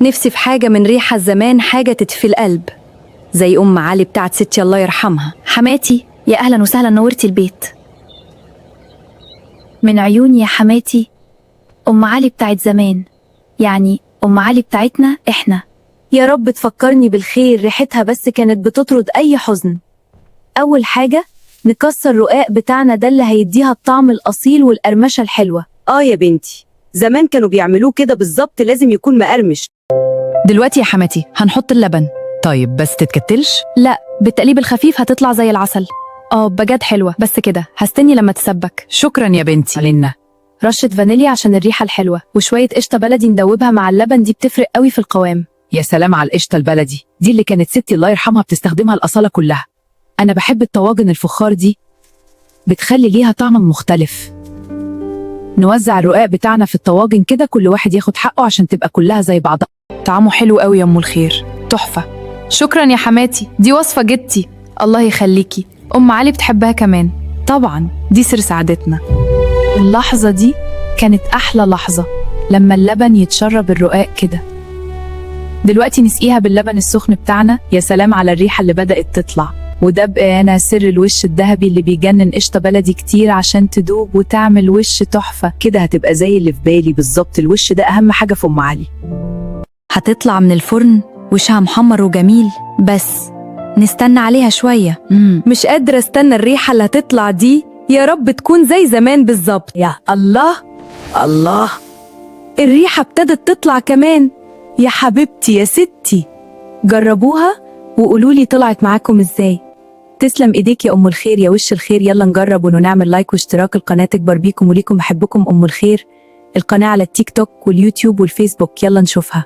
نفسي في حاجة من ريحة زمان، حاجة تدفي القلب زي أم علي بتاعت ستي الله يرحمها. حماتي، يا أهلا وسهلا، نورتي البيت. من عيوني يا حماتي، أم علي بتاعت زمان، يعني أم علي بتاعتنا إحنا. يا رب تفكرني بالخير، ريحتها بس كانت بتطرد أي حزن. أول حاجة نكسر الرقاق بتاعنا ده اللي هيديها الطعم الأصيل والقرمشة الحلوة. يا بنتي، زمان كانوا بيعملوه كده بالظبط، لازم يكون مقرمش. دلوقتي يا حماتي هنحط اللبن. طيب بس تتكتلش؟ لا، بالتقليب الخفيف هتطلع زي العسل. بجد حلوة، بس كده هستني لما تسبك. شكرا يا بنتي. علينا رشة فانيليا عشان الريحة الحلوة، وشوية قشطة بلدي ندوبها مع اللبن، دي بتفرق قوي في القوام. يا سلام على القشطة البلدي دي اللي كانت ستي الله يرحمها بتستخدمها الأصالة كلها. أنا بحب الطواجن الفخار دي، بتخلي ليها طعم مختلف. نوزع الرقاق بتاعنا في الطواجن كده، كل واحد ياخد حقه عشان تبقى كلها زي بعضها. طعمه حلو قوي يا أم الخير، تحفة. شكرا يا حماتي، دي وصفة جدتي، الله يخليكي. أم علي بتحبها كمان طبعا، دي سر سعادتنا. اللحظة دي كانت أحلى لحظة، لما اللبن يتشرب الرقاق كده. دلوقتي نسقيها باللبن السخن بتاعنا. يا سلام على الريحة اللي بدأت تطلع، وده بقى أنا سر الوش الذهبي اللي بيجنن. قشطة بلدي كتير عشان تدوب وتعمل وش تحفة كده هتبقى زي اللي في بالي بالظبط. الوش ده أهم حاجة في أم علي. هتطلع من الفرن وشها محمر وجميل، بس نستنى عليها شوية. مش قادرة استنى الريحة اللي هتطلع دي، يا رب تكون زي زمان بالظبط. يا الله الله، الريحة ابتدت تطلع كمان. يا حبيبتي يا ستي، جربوها وقولولي طلعت معاكم ازاي. تسلم ايديك يا ام الخير يا وش الخير. يلا نجرب ونعمل لايك واشتراك، القناة تكبر بيكم وليكم. بحبكم ام الخير. القناة على التيك توك واليوتيوب والفيسبوك، يلا نشوفها.